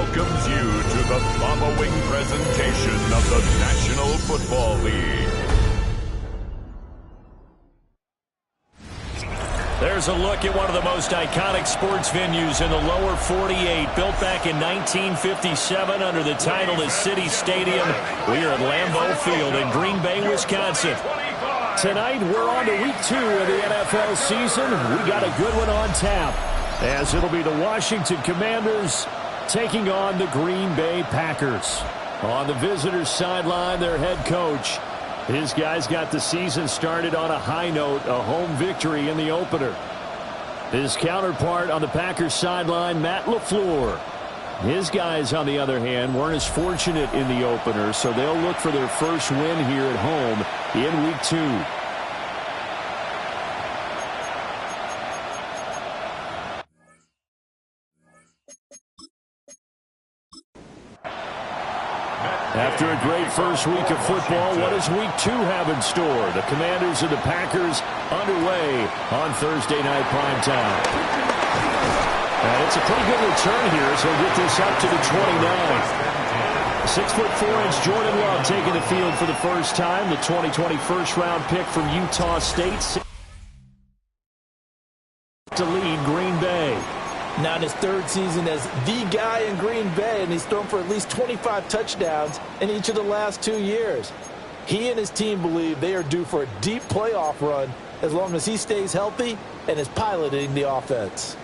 welcomes you to the following presentation of the National Football League. There's a look at one of the most iconic sports venues in the lower 48, built back in 1957 under the title of City Stadium. We are at Lambeau Field in Green Bay, Wisconsin. Tonight, we're on to week 2 of the NFL season. We got a good one on tap, as it'll be the Washington Commanders taking on the Green Bay Packers. On the visitors' sideline, their head coach. His guys got the season started on a high note, a home victory in the opener. His counterpart on the Packers sideline, Matt LaFleur. His guys, on the other hand, weren't as fortunate in the opener, so they'll look for their first win here at home in week 2. After a great first week of football, what does week 2 have in store? The Commanders and the Packers underway on Thursday night primetime. And it's a pretty good return here, so we'll get this up to the 29. 6'4" Jordan Love taking the field for the first time. The 2020 first-round pick from Utah State to lead Green Bay. Now in his third season as the guy in Green Bay, and he's thrown for at least 25 touchdowns in each of the last 2 years. He and his team believe they are due for a deep playoff run as long as he stays healthy and is piloting the offense.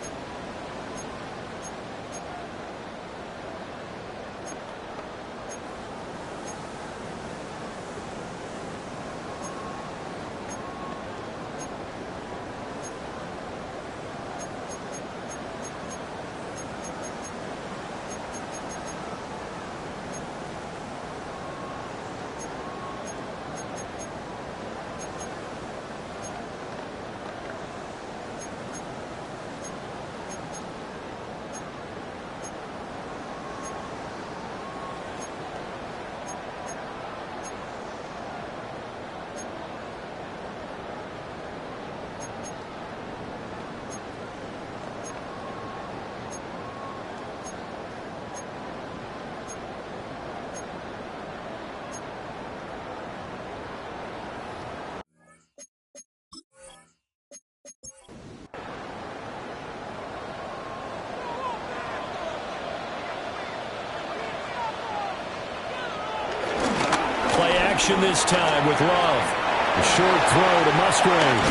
This time with Love. A short throw to Musgrave.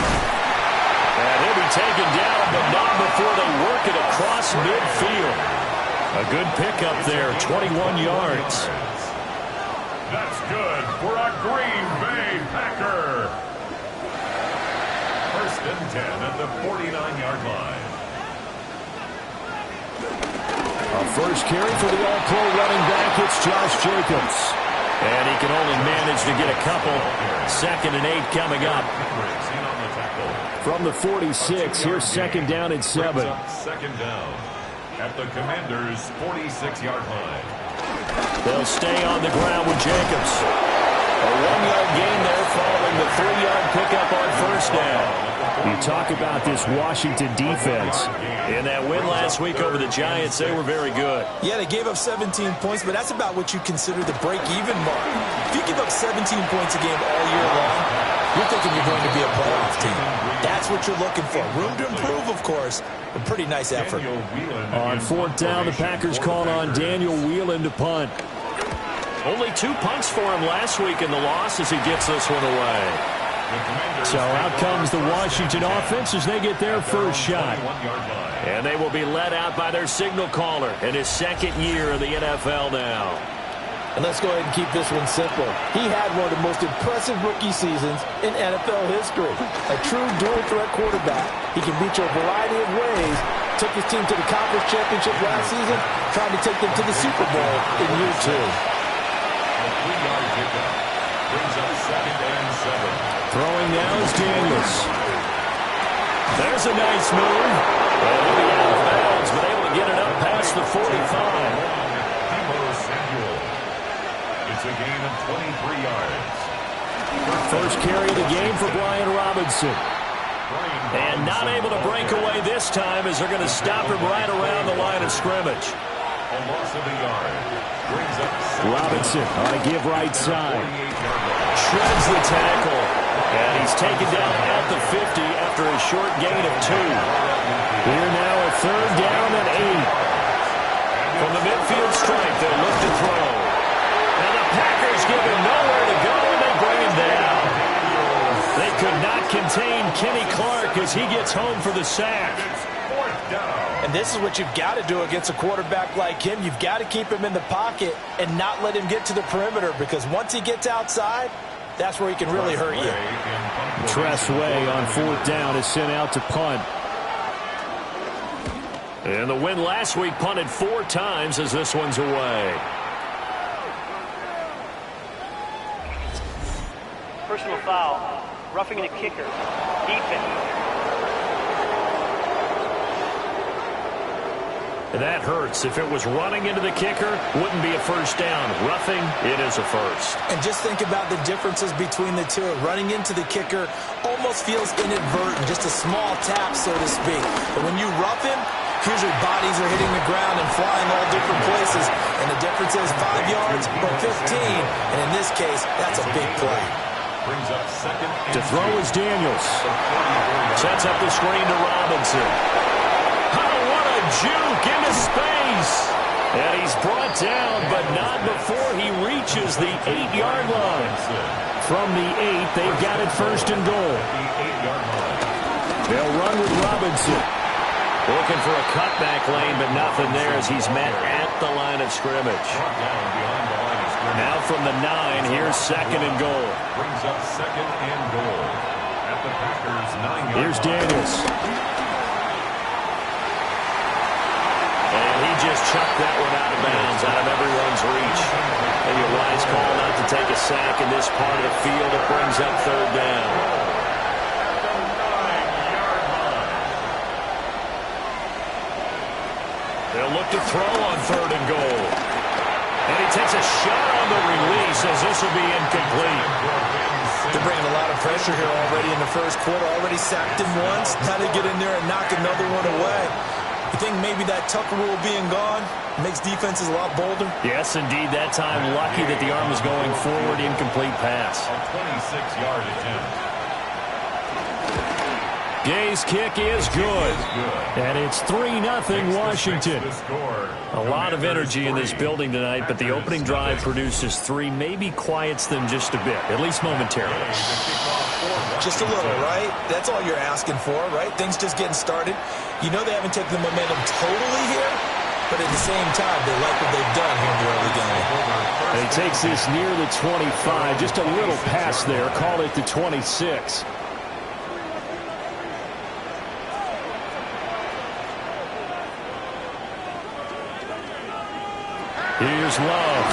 And he'll be taken down, but not before they work it across midfield. A good pickup there, 21 yards. That's good for a Green Bay Packer. First and 10 at the 49-yard line. A first carry for the All-Pro running back. It's Josh Jacobs. And he can only manage to get a couple. 2nd and 8 coming up. From the 46, here's 2nd down and 7. 2nd down at the Commanders' 46-yard line. They'll stay on the ground with Jacobs. A 1-yard gain there following the 3-yard pickup on first down. You talk about this Washington defense. In that win last week over the Giants, they were very good. Yeah, they gave up 17 points, but that's about what you consider the break-even mark. If you give up 17 points a game all year long, you're thinking you're going to be a playoff team. That's what you're looking for. Room to improve, of course. A pretty nice effort. On 4th down, the Packers called on Daniel Whelan to punt. Only 2 punts for him last week in the loss as he gets this one away. So out comes the Washington offense as they get their first shot. And they will be led out by their signal caller in his 2nd year in the NFL now. And let's go ahead and keep this one simple. He had one of the most impressive rookie seasons in NFL history. A true dual-threat quarterback. He can beat you a variety of ways. Took his team to the conference championship last season, trying to take them to the Super Bowl in year 2. A 3-yard pickup brings up 2nd and 7. Throwing now is Daniels. There's a nice move. And he'll be out of bounds, but able to get it up past the 45. It's a gain of 23 yards. First carry of the game for Brian Robinson. And not able to break away this time as they're going to stop him right around the line of scrimmage. A loss of a yard. Brings up Robinson on a give right side. Shreds the tackle. And he's taken down at the 50 after a short gain of 2. Here now a third down and 8. From the midfield stripe, they'll look to throw. And the Packers give him nowhere to go, and they bring him down. They could not contain Kenny Clark as he gets home for the sack. And this is what you've got to do against a quarterback like him. You've got to keep him in the pocket and not let him get to the perimeter, because once he gets outside, that's where he can really hurt you. Tressway on 4th down is sent out to punt. And the win last week punted 4 times as this one's away. Personal foul. Roughing the kicker. Defense. That hurts. If it was running into the kicker, wouldn't be a first down. Roughing, it is a first. And just think about the differences between the two. Running into the kicker almost feels inadvertent, just a small tap, so to speak. But when you rough him, here's your bodies are hitting the ground and flying all different places. And the difference is 5 yards or 15. And in this case, that's a big play. Brings up second. To throw is Daniels. Sets up the screen to Robinson. Juke into space. And he's brought down, but not before he reaches the 8-yard line. From the 8, they've got it first and goal. They'll run with Robinson. Looking for a cutback lane, but nothing there as he's met at the line of scrimmage. Now from the 9, here's second and goal. Brings up second and goal at the Packers' 9-yard line. Here's Daniels. And he just chucked that one out of bounds, out of everyone's reach. Maybe a wise call not to take a sack in this part of the field. It brings up third down. They'll look to throw on third and goal. And he takes a shot on the release as this will be incomplete. They're bringing a lot of pressure here already in the first quarter. Already sacked him once. Now they get in there and knock another one away. You think maybe that Tucker rule being gone makes defenses a lot bolder? Yes, indeed. That time, lucky that the arm was going forward. Incomplete pass. A 26-yard attempt. Gay's kick is good. And it's 3-0 Washington. A lot of energy in this building tonight, but the opening drive produces 3, maybe quiets them just a bit, at least momentarily. Just a little, right? That's all you're asking for, right? Things just getting started. You know they haven't taken the momentum totally here, but at the same time, they like what they've done here in the early game. And he takes this near the 25, just a little pass there, call it the 26. Here's Love.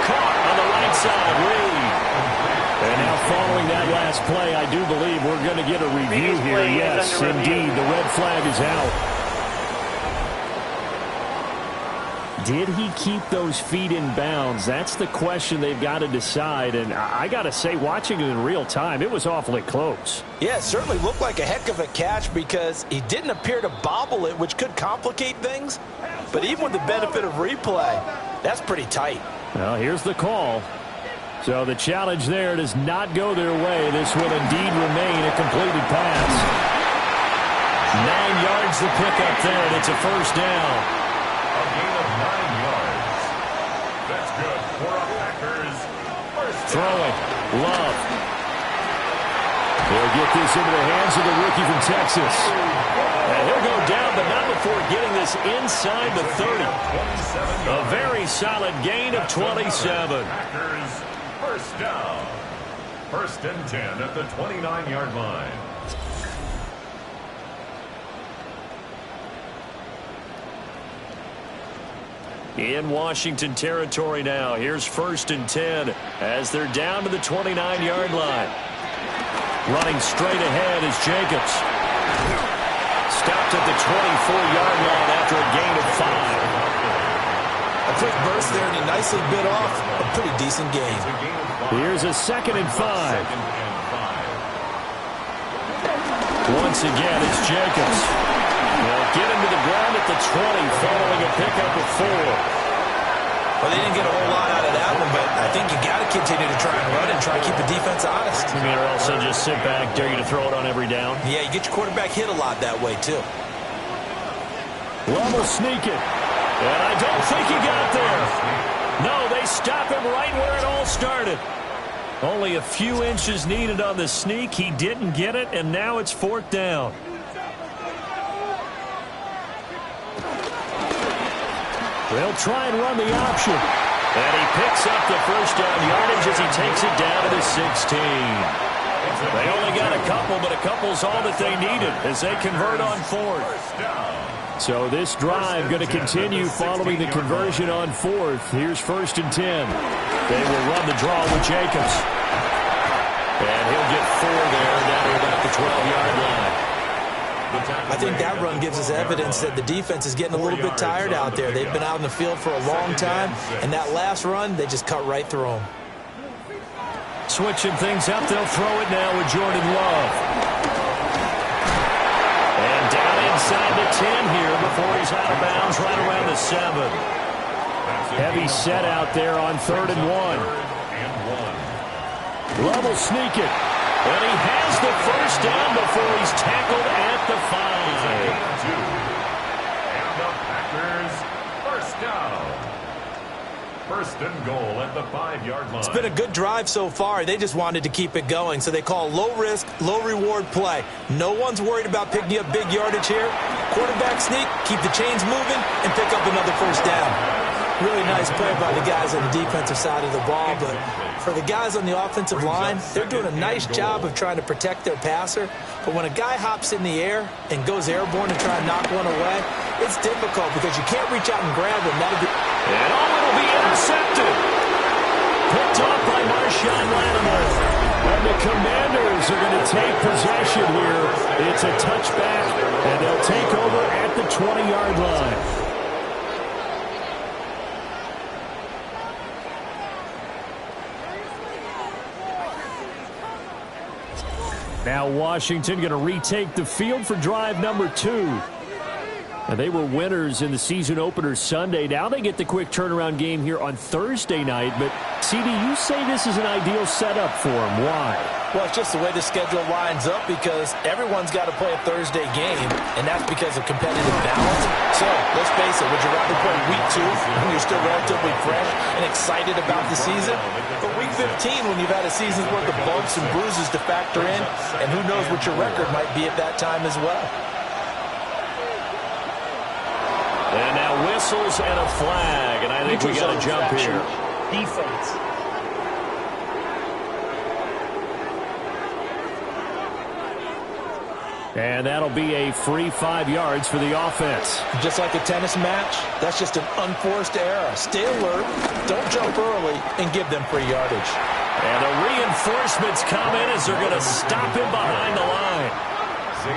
Caught on the right side, Reed. And now following that last play, I do believe we're going to get a review here. Yes, indeed, the red flag is out. Did he keep those feet in bounds? That's the question they've got to decide. And I got to say, watching it in real time, it was awfully close. Yeah, it certainly looked like a heck of a catch because he didn't appear to bobble it, which could complicate things. But even with the benefit of replay, that's pretty tight. Well, here's the call. So the challenge there does not go their way. This will indeed remain a completed pass. 9 yards to pick up there, and it's a first down. A gain of 9 yards. That's good for a Packers first down. Throwing. Love. They'll get this into the hands of the rookie from Texas. And he'll go down, but not before getting this inside the 30. A very solid gain of 27. Packers first down. First and 10 at the 29-yard line. In Washington territory now. Here's first and 10 as they're down to the 29-yard line. Running straight ahead is Jacobs. Stopped at the 24-yard line after a gain of 5. A quick burst there, and he nicely bit off a pretty decent gain. Here's a second and 5. Once again, it's Jacobs. They'll get him to the ground at the following a pickup of 4. Well, they didn't get a whole lot out of that one, but I think you got to continue to try and run and try and keep the defense honest. You mean, or else they'll just sit back, dare you to throw it on every down? Yeah, you get your quarterback hit a lot that way, too. Love will sneak it. And I don't think he got there. No, they stop him right where it all started. Only a few inches needed on the sneak. He didn't get it, and now it's 4th down. They'll try and run the option. And he picks up the first down yardage as he takes it down to the 16. They only got a couple, but a couple's all that they needed as they convert on 4th. So this drive going to continue following the conversion on 4th. Here's 1st and 10. They will run the draw with Jacobs. And he'll get 4 there down to about the 12-yard line. I think that run gives us evidence that the defense is getting a little bit tired out there. They've been out in the field for a long time, and that last run, they just cut right through them. Switching things up, they'll throw it now with Jordan Love. And down inside the 10 here before he's out of bounds right around the 7. Heavy set out there on 3rd and 1. Love will sneak it. And he has the first down before he's tackled at the 5. And the Packers, first down. 1st and goal at the 5-yard line. It's been a good drive so far. They just wanted to keep it going, so they call low-risk, low-reward play. No one's worried about picking up big yardage here. Quarterback sneak, keep the chains moving, and pick up another first down. Really nice play by the guys on the defensive side of the ball, but for the guys on the offensive line, they're doing a nice job of trying to protect their passer. But when a guy hops in the air and goes airborne and try and knock one away, it's difficult because you can't reach out and grab him. And it'll be intercepted. Picked off by Marshawn Lattimore. And the Commanders are going to take possession here. It's a touchback, and they'll take over at the 20-yard line. Now Washington going to retake the field for drive number 2. And they were winners in the season opener Sunday. Now they get the quick turnaround game here on Thursday night. But, CD, you say this is an ideal setup for them. Why? Well, it's just the way the schedule lines up because everyone's got to play a Thursday game, and that's because of competitive balance. So, let's face it, would you rather play week 2 when you're still relatively fresh and excited about the season? But week 15 when you've had a season's worth of bumps and bruises to factor in, and who knows what your record might be at that time as well. And now whistles and a flag, and I think we got a jump here. Defense. And that'll be a free 5 yards for the offense. Just like a tennis match, that's just an unforced error. Stay alert, don't jump early, and give them free yardage. And the reinforcements come in as they're going to stop him behind the line.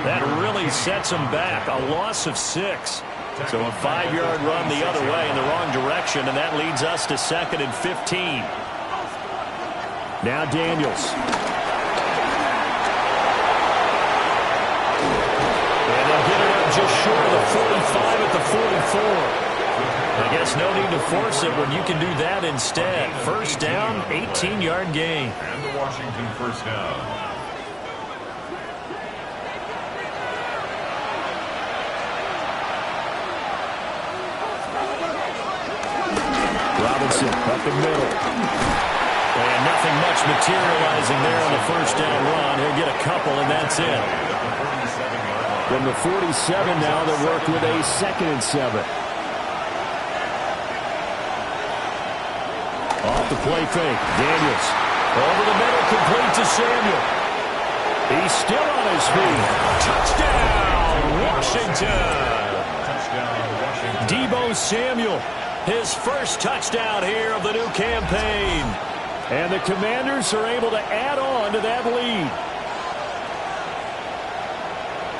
That really sets him back. A loss of 6. So a 5-yard run the other way in the wrong direction, and that leads us to 2nd and 15. Now Daniels. And they'll get it up just short of the 45 at the 44. I guess no need to force it when you can do that instead. First down, 18-yard gain. And the Washington first down. Robinson up the middle. And nothing much materializing there on the first down run. He'll get a couple, and that's it. From the 47 now, they'll work with a 2nd and 7. Off the play fake. Daniels. Over the middle, complete to Samuel. He's still on his feet. Touchdown, Washington. Deebo Samuel. His first touchdown here of the new campaign. And the Commanders are able to add on to that lead.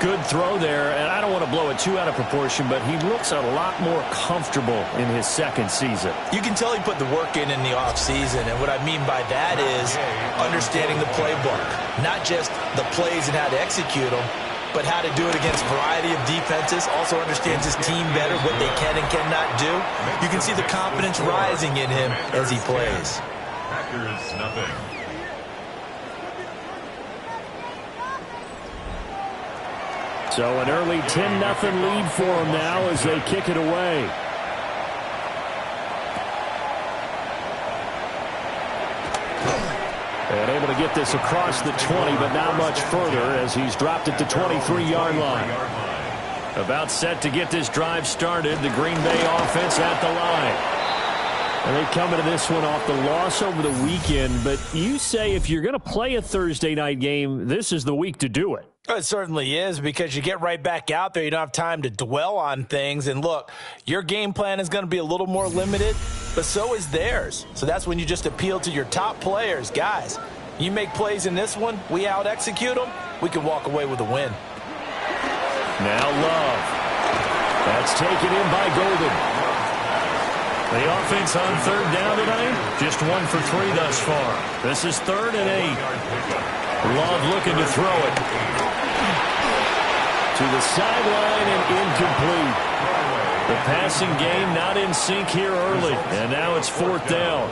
Good throw there, and I don't want to blow it too out of proportion, but he looks a lot more comfortable in his 2nd season. You can tell he put the work in the offseason, and what I mean by that is understanding the playbook. Not just the plays and how to execute them, but how to do it against a variety of defenses. Also understands his team better, what they can and cannot do. You can see the confidence rising in him as he plays. Packers nothing. So an early 10-0 lead for them now as they kick it away. And able to get this across the 20, but not much further as he's dropped it to 23-yard line. About set to get this drive started. The Green Bay offense at the line. And they come into this one off the loss over the weekend. But you say if you're going to play a Thursday night game, this is the week to do it. It certainly is, because you get right back out there. You don't have time to dwell on things. And look, your game plan is going to be a little more limited, but so is theirs. So that's when you just appeal to your top players. Guys, you make plays in this one, we out-execute them, we can walk away with a win. Now Love. That's taken in by Golden. The offense on third down tonight, just 1 for 3 thus far. This is 3rd and 8. Love looking to throw it. To the sideline and incomplete. The passing game not in sync here early. And now it's 4th down.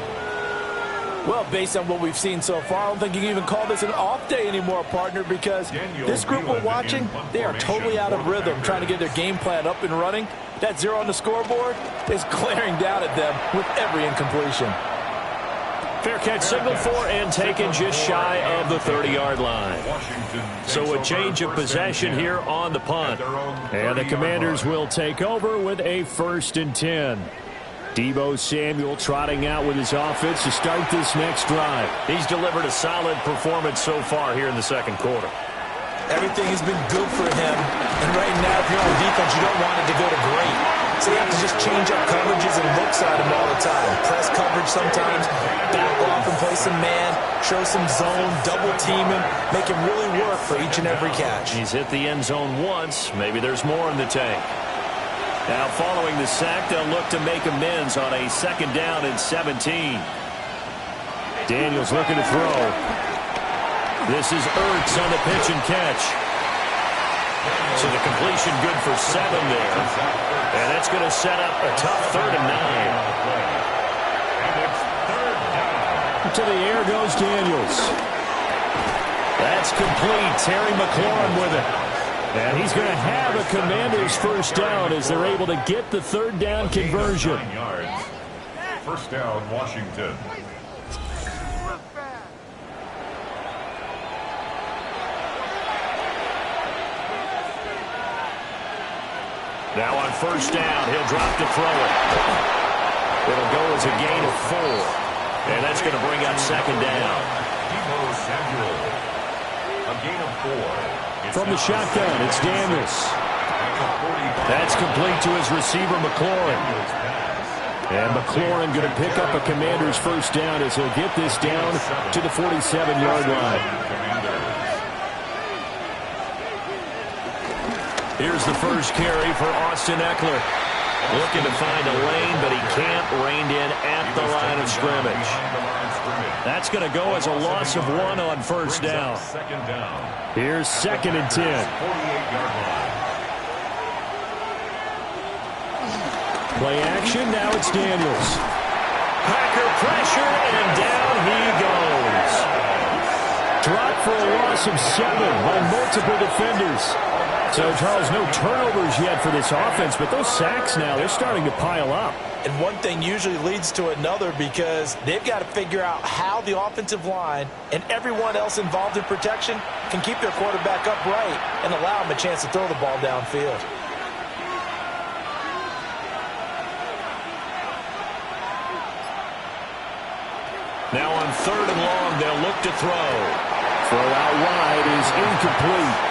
Well, based on what we've seen so far, I don't think you can even call this an off day anymore, partner, because this group we're watching, they are totally out of rhythm, trying to get their game plan up and running. That 0 on the scoreboard is glaring down at them with every incompletion. Fair catch signaled for and taken just shy of the 30-yard line. So a change of possession here on the punt. And the Commanders will take over with a 1st and 10. Deebo Samuel trotting out with his offense to start this next drive. He's delivered a solid performance so far here in the second quarter. Everything has been good for him. And right now, if you're on defense, you don't want it to go to great. So you have to just change up coverages and looks at him all the time. Press coverage sometimes, back off and play some man, show some zone, double team him, make him really work for each and every catch. He's hit the end zone once. Maybe there's more in the tank. Now following the sack, they'll look to make amends on a 2nd down and 17. Daniels looking to throw. This is Ertz on the pitch and catch. So the completion good for 7 there. And that's going to set up a tough 3rd and 9. To the air goes Daniels. That's complete. Terry McLaurin with it. And he's going to have a Commanders 1st down as they're able to get the 3rd down conversion. 9 yards. 1st down, Washington. Now on 1st down, he'll drop to throw it. It'll go as a gain of 4. And that's going to bring up 2nd down. Deebo Samuel. A gain of 4. From the shotgun, it's Daniels. That's complete to his receiver, McLaurin. And McLaurin going to pick up a Commander's 1st down as he'll get this down to the 47-yard line. Here's the first carry for Austin Eckler. Looking to find a lane, but he can't. Reined in at the line of scrimmage. That's going to go as a loss of 1 on 1st down. Here's 2nd and 10. Play action, now it's Daniels. Packer pressure, and down he goes. Dropped for a loss of 7 by multiple defenders. So, Charles, no turnovers yet for this offense, but those sacks now, they're starting to pile up. And one thing usually leads to another, because they've got to figure out how the offensive line and everyone else involved in protection can keep their quarterback upright and allow him a chance to throw the ball downfield. Now on 3rd and long, they'll look to throw. Throw out wide is incomplete.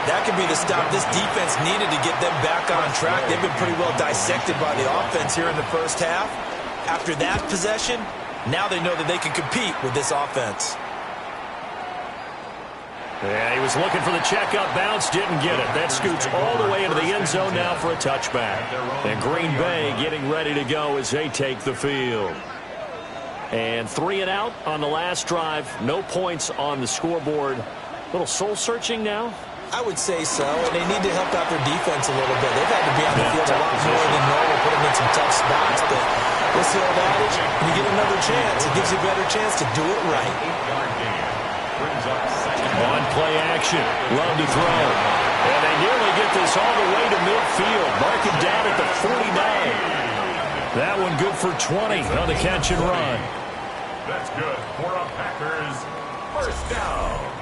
That could be the stop this defense needed to get them back on track. They've been pretty well dissected by the offense here in the 1st half. After that possession, now they know that they can compete with this offense. Yeah, he was looking for the checkup bounce, didn't get it. That scoots all the way into the end zone now for a touchback. And Green Bay getting ready to go as they take the field. And 3 and out on the last drive. No points on the scoreboard. Little soul-searching now? I would say so, and they need to help out their defense a little bit. They've had to be on the field a lot more than normal, put them in some tough spots, but what's the old adage? When you get another chance, it gives you a better chance to do it right. On play action, love to throw. And they nearly get this all the way to midfield. Mark him down at the 49. That one good for 20 on the catch and run. That's good for a Packers first down.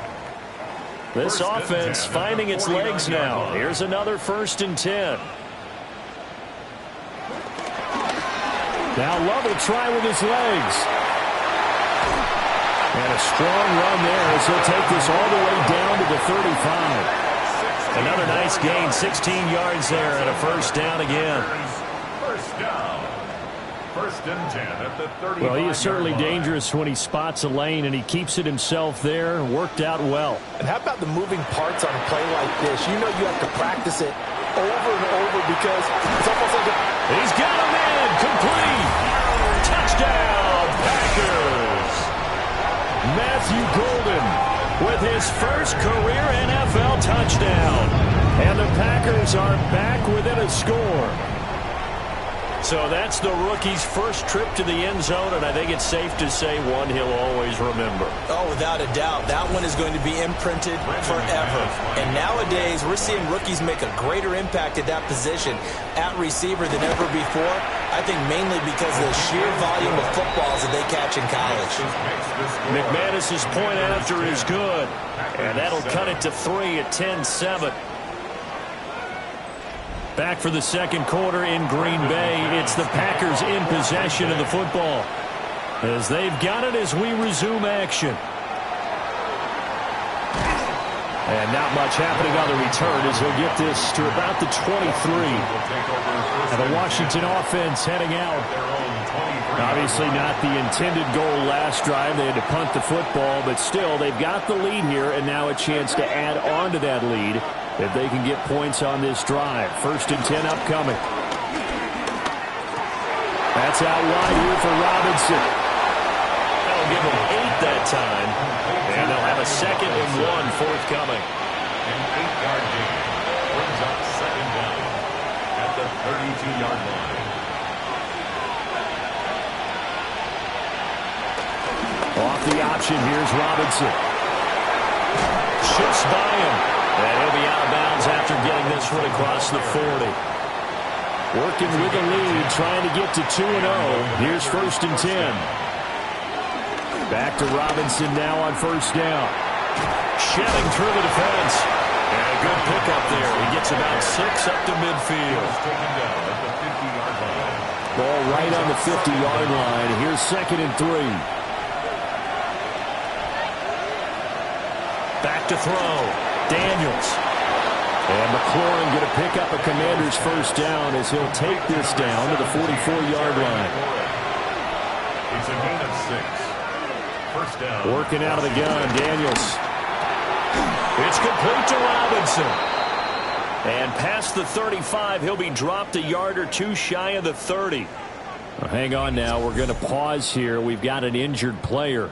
This offense finding its legs now. Here's another 1st and 10. Now Love will try with his legs. And a strong run there as he'll take this all the way down to the 35. Another nice gain, 16 yards there, and a 1st down again. First down. 1st and 10 at the 35. Well, he is certainly dangerous when he spots a lane, and he keeps it himself there. Worked out well. And how about the moving parts on a play like this? You know you have to practice it over and over because it's almost like He's got a man complete. Touchdown, Packers. Matthew Golden with his first career NFL touchdown. And the Packers are back within a score. So that's the rookie's first trip to the end zone, and I think it's safe to say one he'll always remember. Oh, without a doubt. That one is going to be imprinted forever. And nowadays, we're seeing rookies make a greater impact at that position at receiver than ever before. I think mainly because of the sheer volume of footballs that they catch in college. McManus's point after is good, and that'll cut it to 3 at 10-7. Back for the second quarter in Green Bay. It's the Packers in possession of the football as they've got it as we resume action. And not much happening on the return as he'll get this to about the 23. And the Washington offense heading out. Obviously not the intended goal last drive. They had to punt the football, but still they've got the lead here and now a chance to add on to that lead if they can get points on this drive. 1st and 10 upcoming. That's out wide here for Robinson. That'll give them 8 that time. And they'll have a 2nd and 1 forthcoming. An 8-yard gain brings up 2nd down at the 32-yard line. Off the option, here's Robinson. Shifts by him. And he'll be out of bounds after getting this one across the 40. Working with the lead, trying to get to 2-0. Here's 1st and 10. Back to Robinson now on 1st down. Shedding through the defense. And a good pickup there. He gets about 6 up to midfield. Ball right on the 50-yard line. Here's 2nd and 3. Back to throw. Daniels. And McLaurin going to pick up a Commander's 1st down as he'll take this down to the 44-yard line. It's a gain of 6. 1st down. Working out of the gun, Daniels. It's complete to Robinson. And past the 35, he'll be dropped a yard or 2 shy of the 30. Well, hang on now. We're going to pause here. We've got an injured player.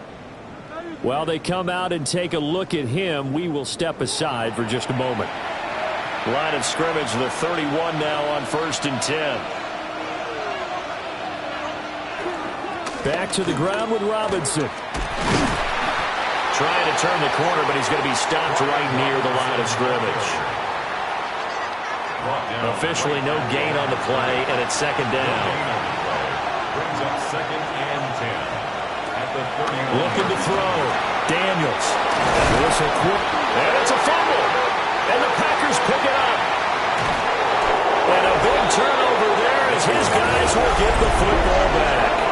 While they come out and take a look at him, we will step aside for just a moment. Line of scrimmage, the 31 now on 1st and 10. Back to the ground with Robinson. Trying to turn the corner, but he's going to be stopped right near the line of scrimmage. Officially no gain on the play, and it's 2nd down. Brings up 2nd and 10. Looking to throw. Daniels. Whistle quick. And it's a fumble. And the Packers pick it up. And a big turnover there as his guys will get the football back.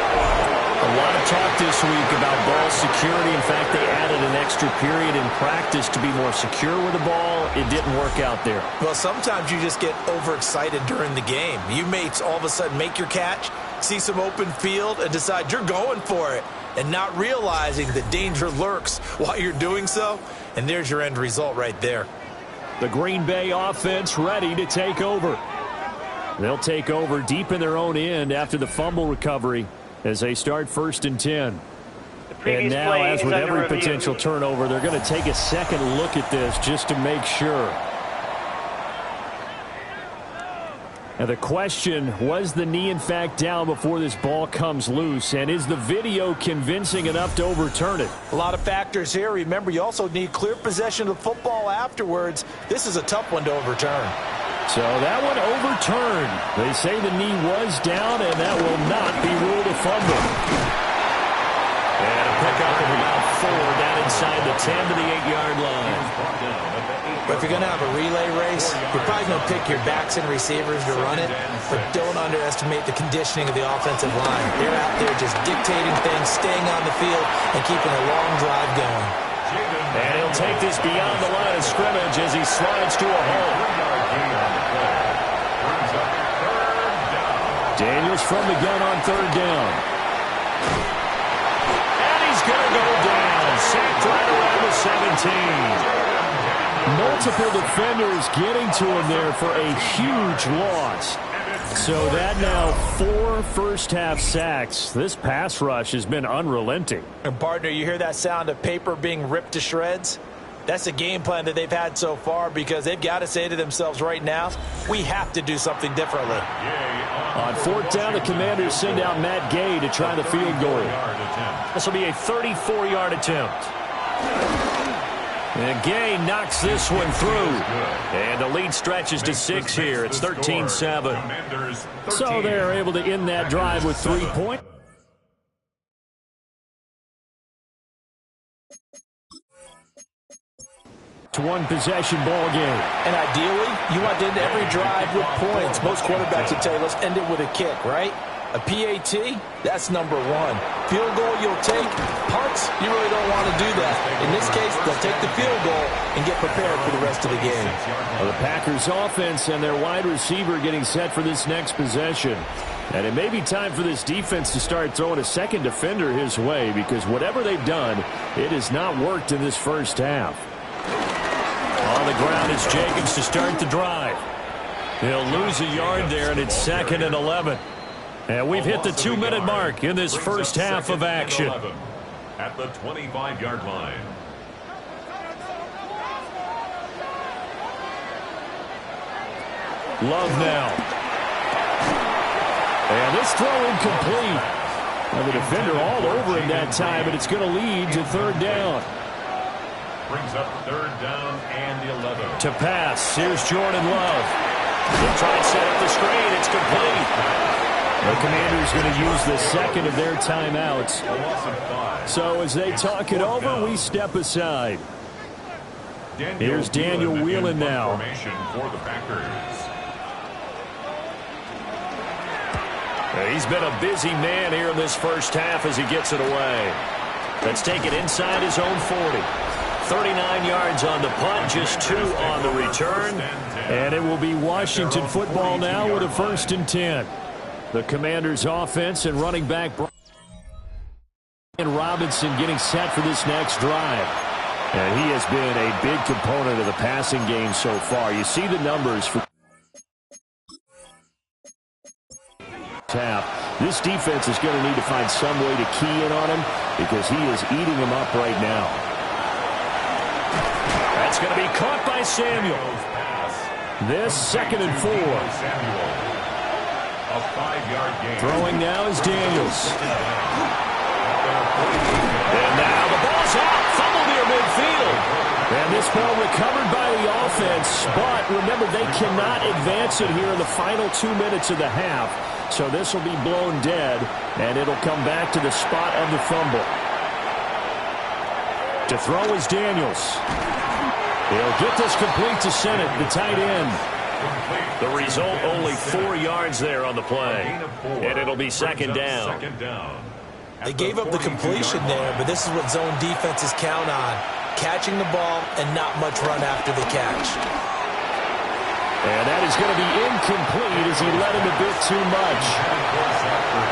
A lot of talk this week about ball security. In fact, they added an extra period in practice to be more secure with the ball. It didn't work out there. Well, sometimes you just get overexcited during the game. You may all of a sudden make your catch, see some open field, and decide you're going for it, and not realizing the danger lurks while you're doing so. And there's your end result right there. The Green Bay offense ready to take over. They'll take over deep in their own end after the fumble recovery as they start 1st and 10. And now, as with every potential turnover, they're going to take a second look at this just to make sure. Now the question, was the knee in fact down before this ball comes loose? And is the video convincing enough to overturn it? A lot of factors here. Remember, you also need clear possession of the football afterwards. This is a tough one to overturn. So that one overturned. They say the knee was down, and that will not be ruled a fumble. And a pickup of about 4 down inside the 10 to the 8-yard line. But if you're going to have a relay race, you're probably going to pick your backs and receivers to run it, but don't underestimate the conditioning of the offensive line. They're out there just dictating things, staying on the field, and keeping a long drive going. And he'll take this beyond the line of scrimmage as he slides to a hole. Daniels from the gun on 3rd down. And he's going to go down. Sacked right around the 17. Multiple defenders getting to him there for a huge loss. So that now 4 first-half sacks. This pass rush has been unrelenting. And partner, you hear that sound of paper being ripped to shreds? That's the game plan that they've had so far, because they've got to say to themselves right now, we have to do something differently. On 4th down, the Commanders send out Matt Gay to try the field goal. This will be a 34-yard attempt. And Gay knocks this one through. And the lead stretches to 6 here. It's 13-7. So they're able to end that drive with 3 points. To 1 possession ball game. And ideally, you want to end every drive with points. Most quarterbacks would tell you, let's end it with a kick, right? A PAT, that's number 1. Field goal you'll take. Punts, you really don't want to do that. In this case, they'll take the field goal and get prepared for the rest of the game. Well, the Packers offense and their wide receiver getting set for this next possession. And it may be time for this defense to start throwing a second defender his way, because whatever they've done, it has not worked in this first half. On the ground is Jacobs to start the drive. He'll lose a yard there, and it's 2nd and 11. And we've hit the 2-minute mark in this first half of action. At the 25-yard line. Love now. And this throw incomplete. And the defender all over him that time, but it's going to lead to 3rd down. Brings up 3rd down and 11. To pass, here's Jordan Love. He'll try and set up the screen. It's complete. The Commanders going to use the second of their timeouts. So as they talk it over, we step aside. Here's Daniel Whelan now. For the Packers. He's been a busy man here in this first half as he gets it away. Let's take it inside his own 40. 39 yards on the punt, just 2 on the return. And it will be Washington football now with a 1st and 10. The Commanders' offense and running back Brian Robinson getting set for this next drive. And he has been a big component of the passing game so far. You see the numbers for tap. This defense is going to need to find some way to key in on him, because he is eating them up right now. That's going to be caught by Samuel. This 2nd and 4. A 5-yard gain. Throwing now is Daniels. And now the ball's out. Fumble near midfield. And this ball recovered by the offense. But remember, they cannot advance it here in the final 2 minutes of the half. So this will be blown dead, and it'll come back to the spot of the fumble. To throw is Daniels. He'll get this complete to Sennett, the tight end. The result, only 4 yards there on the play. And it'll be 2nd down. They gave up the completion there, but this is what zone defenses count on. Catching the ball and not much run after the catch. And that is going to be incomplete as he led him a bit too much.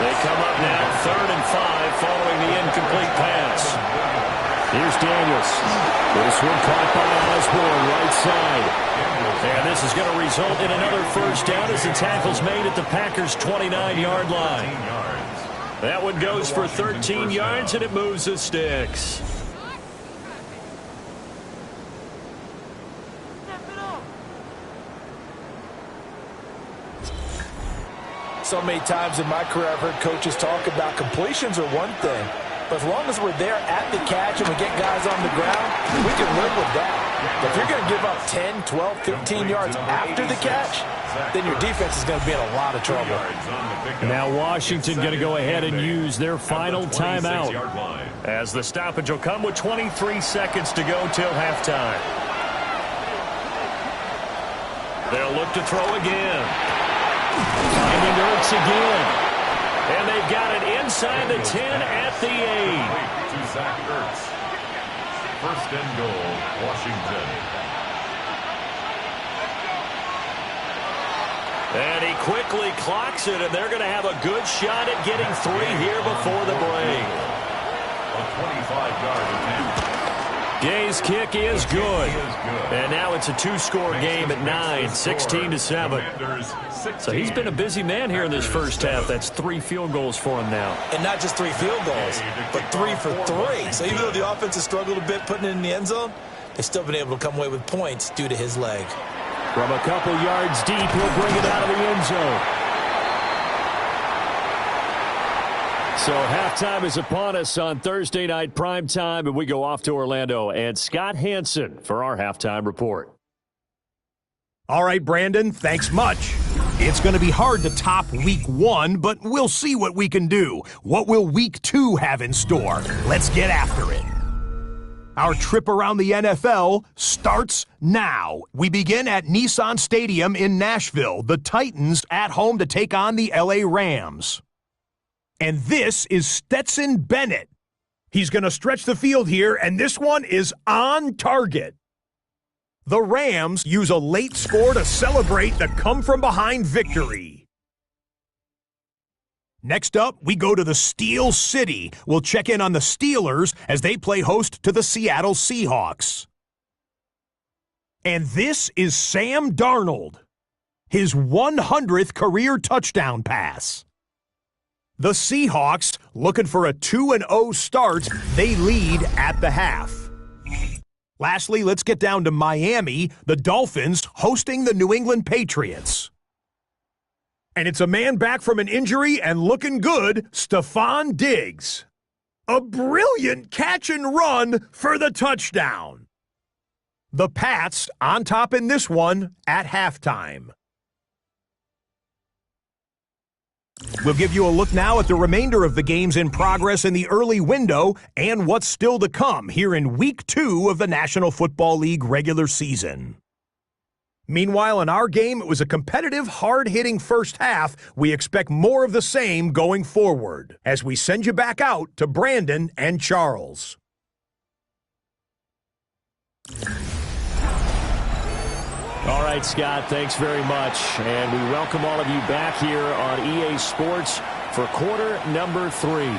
They come up now 3rd and 5 following the incomplete pass. Here's Daniels. This one caught by Osborne, right side. And this is going to result in another 1st down as the tackle's made at the Packers' 29-yard line. That one goes for 13 yards, and it moves the sticks. So many times in my career I've heard coaches talk about completions are one thing, but as long as we're there at the catch and we get guys on the ground, we can live with that. But if you're going to give up 10, 12, 15 yards after the catch, then your defense is going to be in a lot of trouble. Now Washington going to go ahead and use their final timeout, as the stoppage will come with 23 seconds to go till halftime. They'll look to throw again. Finding Ertz again. And they've got it inside the 10 at the 8. To Zach Ertz. First and goal, Washington. And he quickly clocks it, and they're going to have a good shot at getting 3 here before the break. A 25-yard attempt. Gay's kick is good. And now it's a 2-score game at 9, 16-7. So he's been a busy man here in this first half. That's 3 field goals for him now. And not just 3 field goals, but 3 for 3. So even though the offense has struggled a bit putting it in the end zone, they've still been able to come away with points due to his leg. From a couple yards deep, he'll bring it out of the end zone. So halftime is upon us on Thursday night primetime, and we go off to Orlando. And Scott Hansen for our halftime report. All right, Brandon, thanks much. It's going to be hard to top week 1, but we'll see what we can do. What will week 2 have in store? Let's get after it. Our trip around the NFL starts now. We begin at Nissan Stadium in Nashville. The Titans at home to take on the LA Rams. And this is Stetson Bennett. He's going to stretch the field here, and this one is on target. The Rams use a late score to celebrate the come-from-behind victory. Next up, we go to the Steel City. We'll check in on the Steelers as they play host to the Seattle Seahawks. And this is Sam Darnold, his 100th career touchdown pass. The Seahawks, looking for a 2-0 start, they lead at the half. Lastly, let's get down to Miami, the Dolphins hosting the New England Patriots. And it's a man back from an injury and looking good, Stephon Diggs. A brilliant catch and run for the touchdown. The Pats on top in this one at halftime. We'll give you a look now at the remainder of the games in progress in the early window and what's still to come here in Week 2 of the National Football League regular season. Meanwhile, in our game, it was a competitive, hard-hitting first half. We expect more of the same going forward as we send you back out to Brandon and Charles. All right, Scott, thanks very much. And we welcome all of you back here on EA Sports for quarter number 3.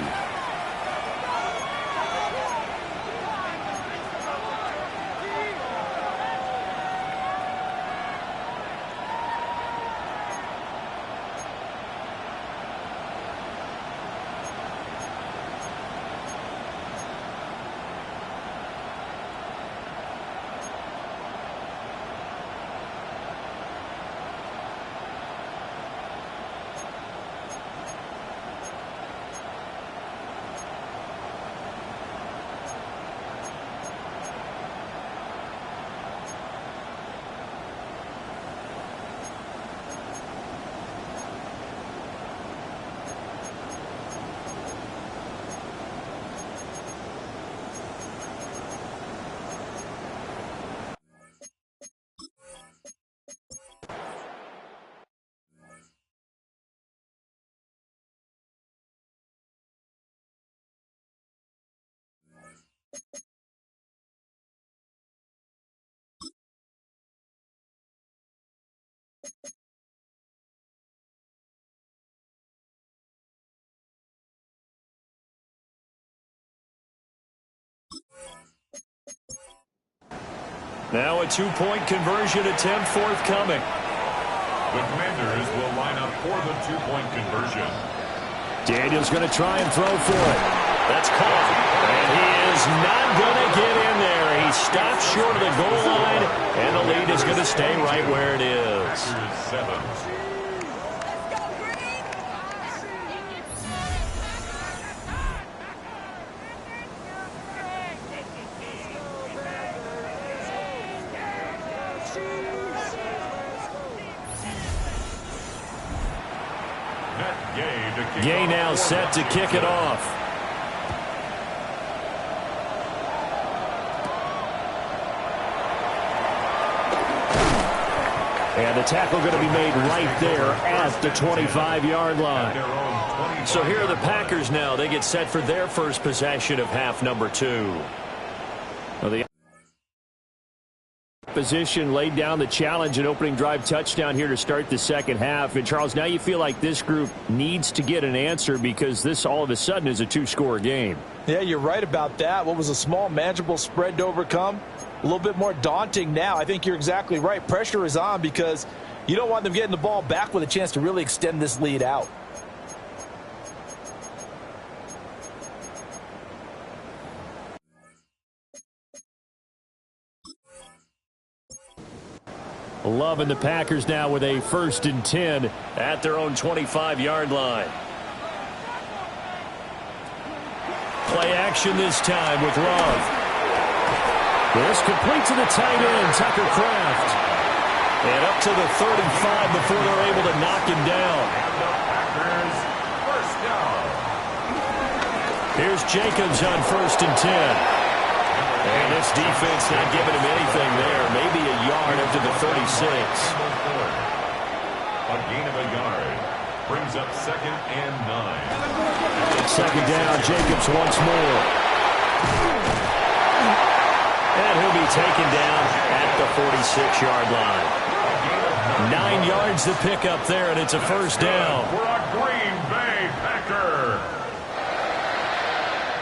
Now a two-point conversion attempt forthcoming. The Commanders will line up for the two-point conversion. Daniel's going to try and throw for it. That's caught. And he is not going to get in there. He stops short of the goal line, and the lead is going to stay right where it is. Gay now set to kick it off. And the tackle going to be made right there at the 25-yard line. So here are the Packers now. They get set for their first possession of half number 2. Well, the position laid down the challenge and opening drive touchdown here to start the second half. And, Charles, now you feel like this group needs to get an answer because this all of a sudden is a 2-score game. Yeah, you're right about that. What was a small, manageable spread to overcome? A little bit more daunting now. I think you're exactly right. Pressure is on because you don't want them getting the ball back with a chance to really extend this lead out. Loving the Packers now with a 1st and 10 at their own 25-yard line. Play action this time with Love. This complete to the tight end, Tucker Kraft. And up to the 35 before they're able to knock him down. Packers, first down. Here's Jacobs on 1st and 10. And this defense not giving him anything there. Maybe a yard up to the 36. A gain of a yard. Brings up 2nd and 9. 2nd down, Jacobs once more. And he'll be taken down at the 46-yard line. 9 yards to pick up there, and it's a 1st down. For a Green Bay Packer.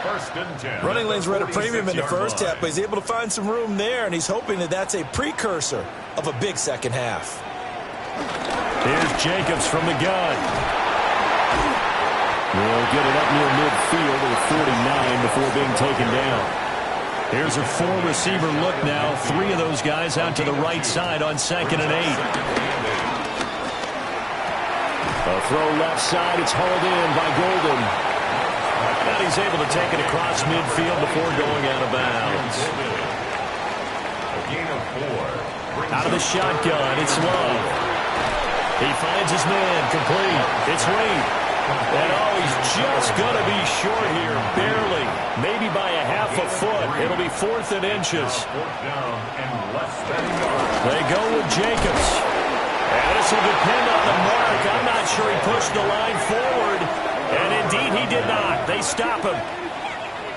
1st and 10. Running lanes were at a premium in the first half, but he's able to find some room there, and he's hoping that that's a precursor of a big second half. Here's Jacobs from the gun. Will get it up near midfield to the 49 before being taken down. Here's a 4-receiver look now. 3 of those guys out to the right side on 2nd and 8. A throw left side. It's hauled in by Golden. And he's able to take it across midfield before going out of bounds. A gain of 4. Out of the shotgun, it's Love. He finds his man, complete. It's Wade. And oh, he's just going to be short here, barely. Maybe by a half a foot. It'll be 4th and inches. 4th down and less than a yard. They go with Jacobs. And this will depend on the mark. I'm not sure he pushed the line forward. And indeed, he did not. They stop him.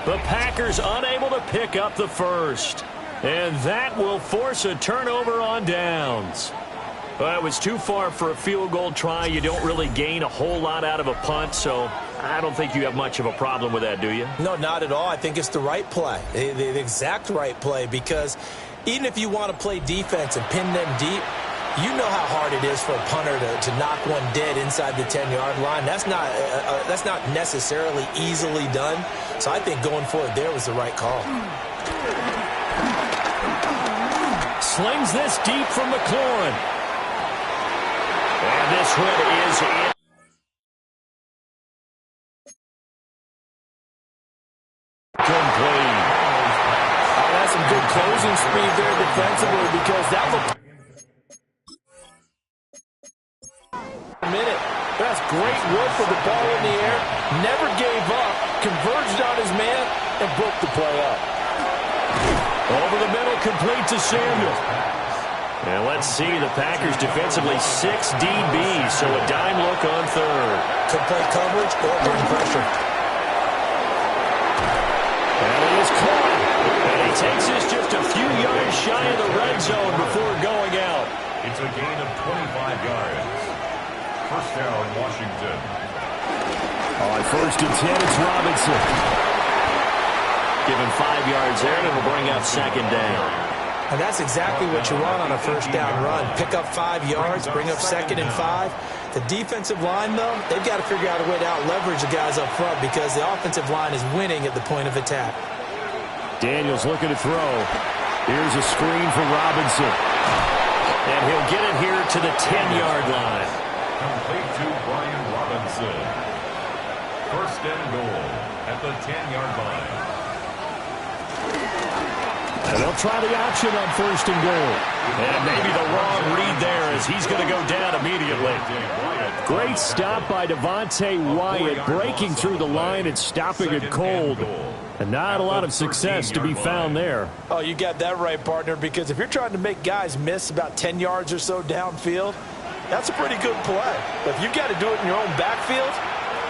The Packers unable to pick up the 1st. And that will force a turnover on downs. Well, it was too far for a field goal try. You don't really gain a whole lot out of a punt, so I don't think you have much of a problem with that, do you? No, not at all. I think it's the right play, the exact right play, because even if you want to play defense and pin them deep, you know how hard it is for a punter to knock one dead inside the 10-yard line. That's not necessarily easily done, so I think going for it there was the right call. Slings this deep from McLaurin. And this one is in. Complete. Oh, that's some good closing speed there defensively because that looked a minute. That's great work with the ball in the air. Never gave up. Converged on his man and broke the play up. Over the middle, complete to Samuel. And let's see, the Packers defensively 6 DBs, so a dime look on 3rd. Could play coverage or bring pressure. And it is caught. And he takes this just a few yards shy of the red zone before going out. It's a gain of 25 yards. 1st down, Washington. On 1st and 10, it's Robinson. Give him 5 yards there, and it'll bring up 2nd down. And that's exactly what you want on a 1st down run. Pick up 5 yards, bring up 2nd and 5. The defensive line, though, they've got to figure out a way to out-leverage the guys up front because the offensive line is winning at the point of attack. Daniels looking to throw. Here's a screen for Robinson. And he'll get it here to the 10-yard line. Complete to Brian Robinson. First and goal at the 10-yard line. And they'll try the option on first and goal. And maybe the wrong read there as he's going to go down immediately. Great stop by Devontae Wyatt, breaking through the line and stopping it cold. And not a lot of success to be found there. Oh, you got that right, partner, because if you're trying to make guys miss about 10 yards or so downfield, that's a pretty good play. But if you've got to do it in your own backfield,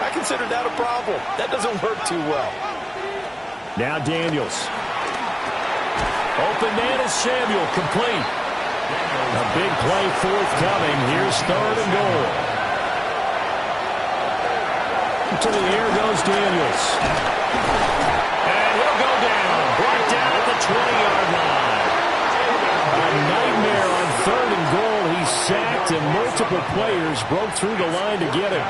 I consider that a problem. That doesn't work too well. Now Daniels. Open man is Samuel, complete. A big play forthcoming. Here's third and goal. To the air goes Daniels. And he'll go down. Brought down at the 20-yard line. A nightmare on third and goal. He's sacked and multiple players broke through the line to get him.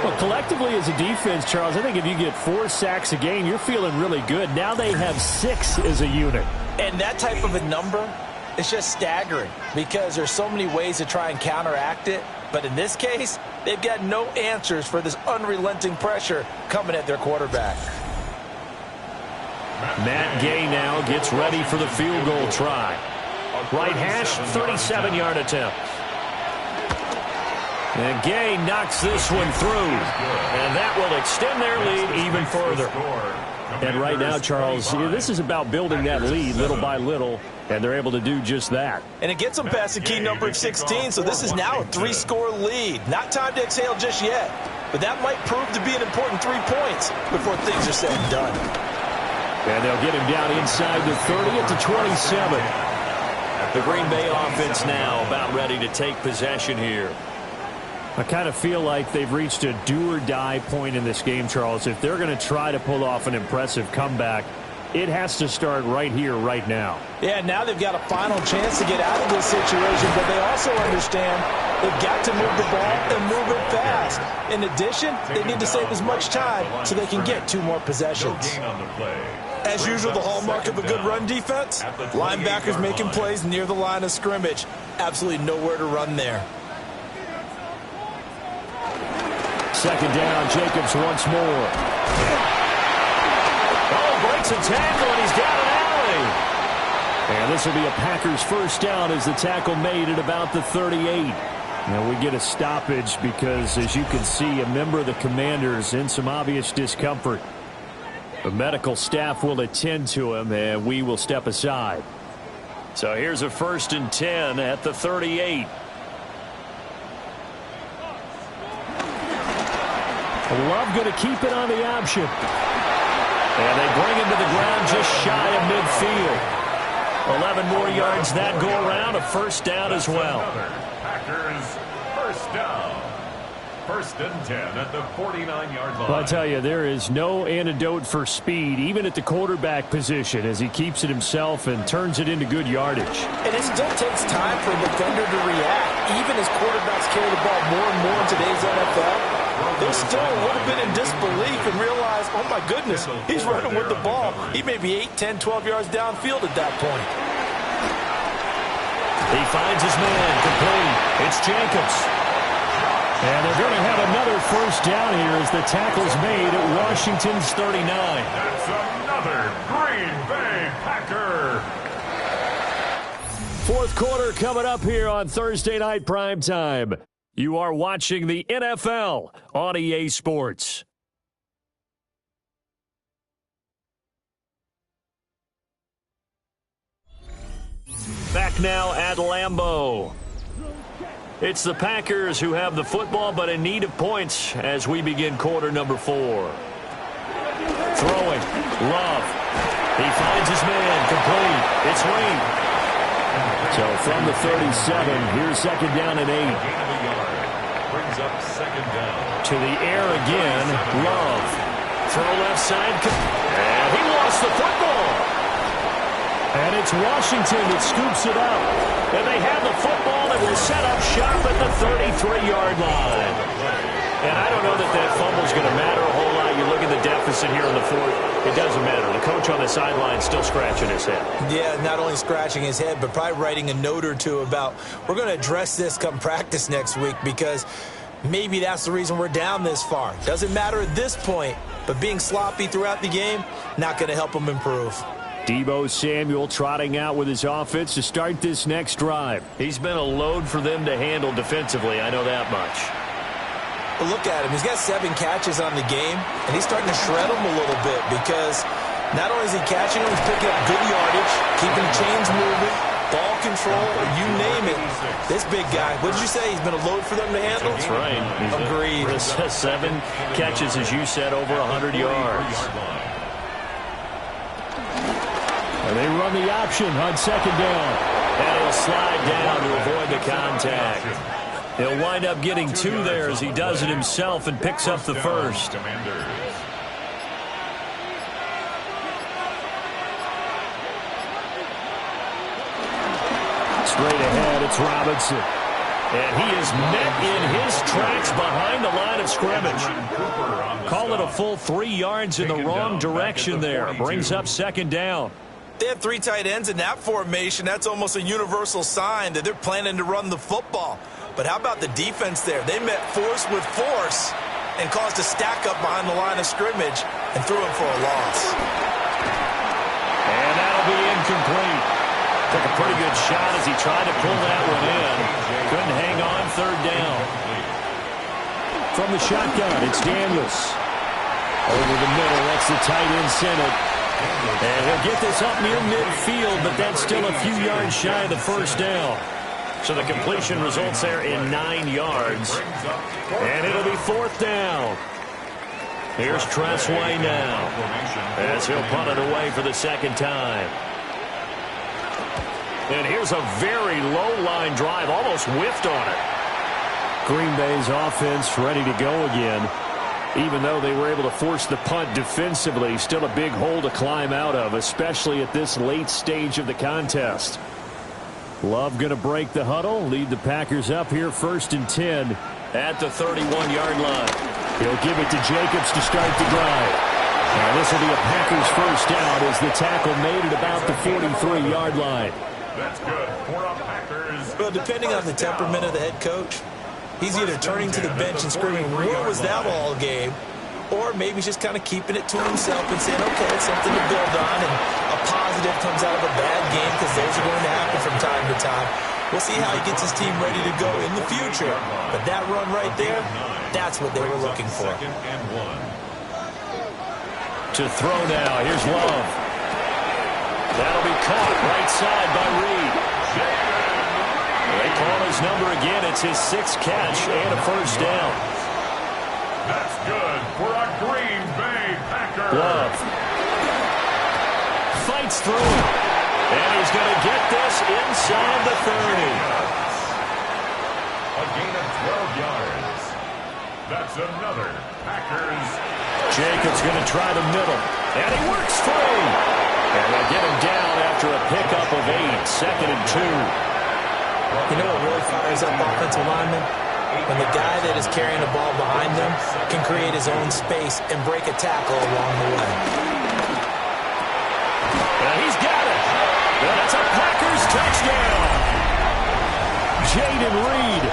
Well, collectively as a defense, Charles, I think if you get 4 sacks a game, you're feeling really good. Now they have 6 as a unit. And that type of a number is just staggering because there's so many ways to try and counteract it. But in this case, they've got no answers for this unrelenting pressure coming at their quarterback. Matt Gay now gets ready for the field goal try. Right hash, 37-yard attempt. And Gay knocks this one through. And that will extend their lead even further. And right now, Charles, this is about building that lead little by little, and they're able to do just that. And it gets them past the key number of 16, so this is now a 3-score lead. Not time to exhale just yet, but that might prove to be an important 3 points before things are said and done. And they'll get him down inside the 30 at the 27. The Green Bay offense now about ready to take possession here. I kind of feel like they've reached a do-or-die point in this game, Charles. If they're going to try to pull off an impressive comeback, it has to start right here, right now. Yeah, now they've got a final chance to get out of this situation, but they also understand they've got to move the ball and move it fast. In addition, they need to save as much time so they can get 2 more possessions. As usual, the hallmark of a good run defense, linebackers making plays near the line of scrimmage. Absolutely nowhere to run there. Second down, Jacobs once more. Oh, breaks a tackle, and he's got an alley. And this will be a Packers first down as the tackle made at about the 38. Now we get a stoppage because, as you can see, a member of the Commanders in some obvious discomfort. The medical staff will attend to him, and we will step aside. So here's a 1st and 10 at the 38. Love going to keep it on the option. And they bring him to the ground just shy of midfield. 11 more yards that go around, a first down as well. Packers first down. 1st and 10 at the 49-yard line. Well, I tell you, there is no antidote for speed, even at the quarterback position, as he keeps it himself and turns it into good yardage. And it still takes time for a defender to react. Even as quarterbacks carry the ball more and more in today's NFL, they're still a little bit in disbelief and realize, oh my goodness, he's running with the ball. He may be 8, 10, 12 yards downfield at that point. He finds his man, complete. It's Jacobs. And they're going to have another first down here as the tackle's made at Washington's 39. That's another Green Bay Packer. 4th quarter coming up here on Thursday Night Primetime. You are watching the NFL on EA Sports. Back now at Lambeau. It's the Packers who have the football, but in need of points as we begin quarter number 4. Throwing. Love. He finds his man. Complete. It's Reed. So from the 37, here's 2nd down and 8. Brings up 2nd down. To the air again. Love. Throw left side. And he lost the football. And it's Washington that scoops it up. And they have the football that will set up shop at the 33-yard line. And I don't know that fumble's going to matter a whole lot. You look at the deficit here in the fourth. It doesn't matter. The coach on the sideline still scratching his head. Yeah, not only scratching his head, but probably writing a note or two about, we're going to address this come practice next week, because maybe that's the reason we're down this far. Doesn't matter at this point, but being sloppy throughout the game, not going to help him improve. Deebo Samuel trotting out with his offense to start this next drive. He's been a load for them to handle defensively, I know that much. But look at him. He's got 7 catches on the game, and he's starting to shred them a little bit, because not only is he catching them, he's picking up good yardage, keeping the chains moving, ball control, you name it. This big guy, what did you say? He's been a load for them to handle? That's right. Agreed. 7 catches, as you said, over 100 yards. And they run the option on second down. And he'll slide down to avoid the contact. He'll wind up getting 2 there as he does it himself and picks up the first. Straight ahead, it's Robinson. And he is met in his tracks behind the line of scrimmage. Call it a full 3 yards in the wrong direction there. Brings up second down. They have 3 tight ends in that formation. That's almost a universal sign that they're planning to run the football. But how about the defense there? They met force with force and caused a stack up behind the line of scrimmage and threw him for a loss. And that'll be incomplete. Took a pretty good shot as he tried to pull that one in. Couldn't hang on, third down. From the shotgun, it's Daniels. Over the middle, that's the tight end center. And he'll get this up near midfield, but that's still a few yards shy of the first down. So the completion results there in 9 yards. And it'll be fourth down. Here's Tressway now, as he'll punt it away for the second time. And here's a very low-line drive, almost whiffed on it. Green Bay's offense ready to go again. Even though they were able to force the punt defensively, still a big hole to climb out of, especially at this late stage of the contest. Love going to break the huddle, lead the Packers up here 1st and 10 at the 31-yard line. He'll give it to Jacobs to start the drive. Now this will be a Packers first down as the tackle made at about the 43-yard line. That's good for a Packers. Well, depending on the temperament of the head coach, he's either turning to the bench and screaming, "Where was that all game?" Or maybe he's just kind of keeping it to himself and saying, okay, it's something to build on, and a positive comes out of a bad game, because those are going to happen from time to time. We'll see how he gets his team ready to go in the future. But that run right there, that's what they were looking for. To throw now, here's Love. That'll be caught right side by Reed. They call his number again. It's his 6th catch and a first down. That's good for a Green Bay Packers. Love fights through it. And he's going to get this inside the 30. A gain of 12 yards. That's another Packers. Jacobs going to try the middle. And he works free. And they'll get him down after a pickup of 8. 2nd and 2. You know what really fires up offensive linemen? When the guy that is carrying the ball behind them can create his own space and break a tackle along the way. And he's got it. And it's a Packers touchdown. Jaden Reed,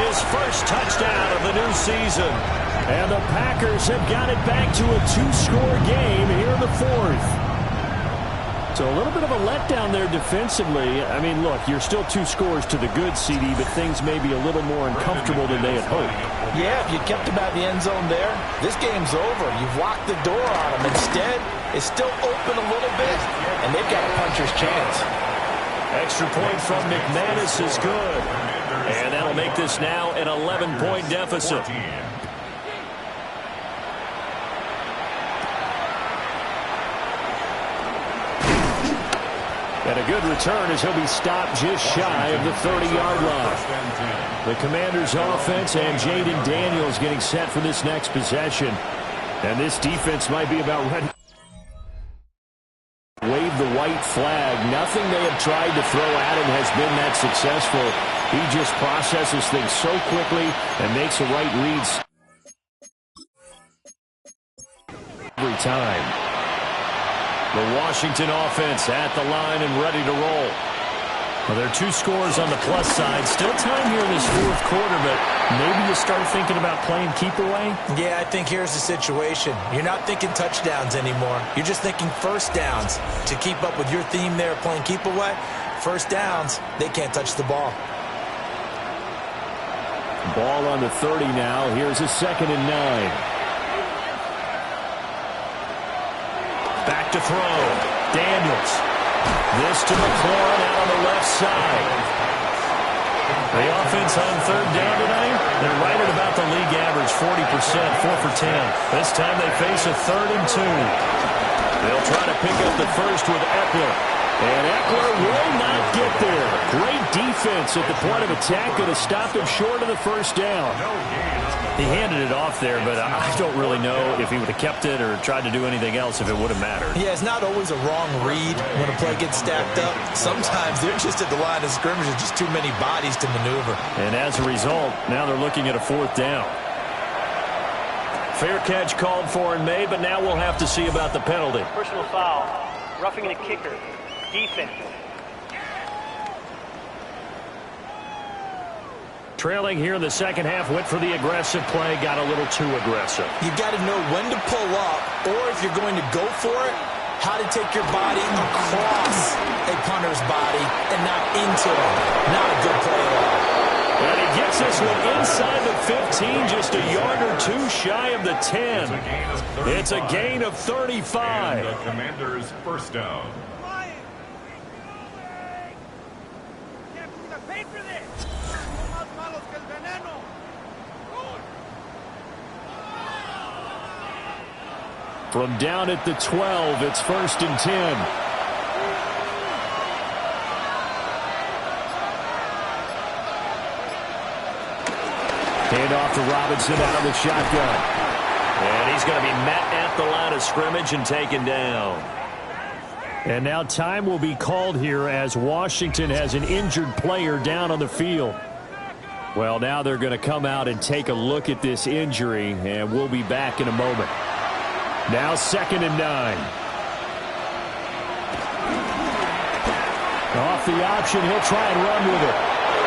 his first touchdown of the new season. And the Packers have got it back to a 2-score game here in the 4th. So a little bit of a letdown there defensively. I mean, look, you're still 2 scores to the good, CD, but things may be a little more uncomfortable than they had hoped. Yeah, if you kept them out of the end zone there, this game's over. You've locked the door on them. Instead, it's still open a little bit, and they've got a puncher's chance. Extra point from McManus is good. And that'll make this now an 11-point deficit. And a good return as he'll be stopped just shy of the 30-yard line. The Commanders' offense and Jaden Daniels getting set for this next possession. And this defense might be about ready to wave the white flag. Nothing they have tried to throw at him has been that successful. He just processes things so quickly and makes the right reads every time. The Washington offense at the line and ready to roll. Well, there are 2 scores on the plus side. Still time here in this fourth quarter, but maybe you start thinking about playing keep away? Yeah, I think here's the situation. You're not thinking touchdowns anymore. You're just thinking first downs. To keep up with your theme there, playing keep away, first downs, they can't touch the ball. Ball on the 30 now. Here's a 2nd and 9. Back to throw. Daniels. This to McLaurin out on the left side. The offense on 3rd down tonight, they're right at about the league average, 40%, 4 for 10. This time they face a 3rd and 2. They'll try to pick up the first with Eckler. And Eckler will not get there. Great defense at the point of attack. Going to stop him short of the first down. He handed it off there, but I don't really know if he would have kept it or tried to do anything else if it would have mattered. Yeah, it's not always a wrong read when a play gets stacked up. Sometimes they're just at the line of scrimmage with just too many bodies to maneuver. And as a result, now they're looking at a 4th down. Fair catch called for and made, but now we'll have to see about the penalty. Personal foul. Roughing the kicker. Defense. Trailing here in the second half, went for the aggressive play, got a little too aggressive. You've got to know when to pull up, or if you're going to go for it, how to take your body across a punter's body and not into him. Not a good play at all. And he gets this one inside the 15, just a yard or 2 shy of the 10. It's a gain of 35. And the Commanders' first down. From down at the 12, it's 1st and 10. Hand off to Robinson out of the shotgun. And he's going to be met at the line of scrimmage and taken down. And now time will be called here as Washington has an injured player down on the field. Well, now they're going to come out and take a look at this injury, and we'll be back in a moment. Now 2nd and 9. Off the option, he'll try and run with it.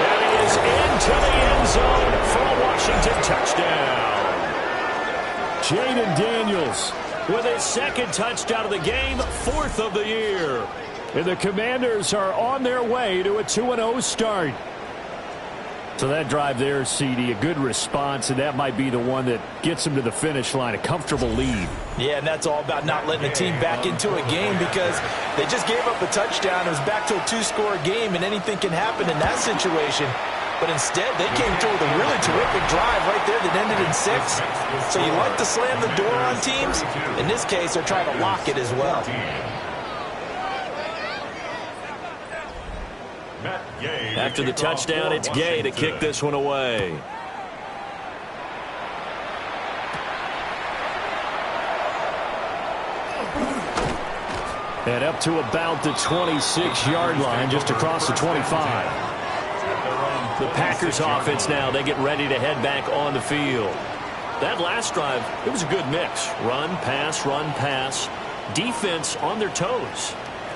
And he is into the end zone for a Washington touchdown. Jaden Daniels with his 2nd touchdown of the game, 4th of the year. And the Commanders are on their way to a 2-0 start. So that drive there, CD, a good response, and that might be the one that gets them to the finish line, a comfortable lead. Yeah, and that's all about not letting the team back into a game because they just gave up a touchdown. It was back to a 2-score game, and anything can happen in that situation. But instead, they came through with a really terrific drive right there that ended in 6. So you like to slam the door on teams. In this case, they're trying to lock it as well. After the touchdown, it's Gay to kick this one away. And up to about the 26-yard line, just across the 25. The Packers offense now, they get ready to head back on the field. That last drive, it was a good mix. Run, pass, defense on their toes.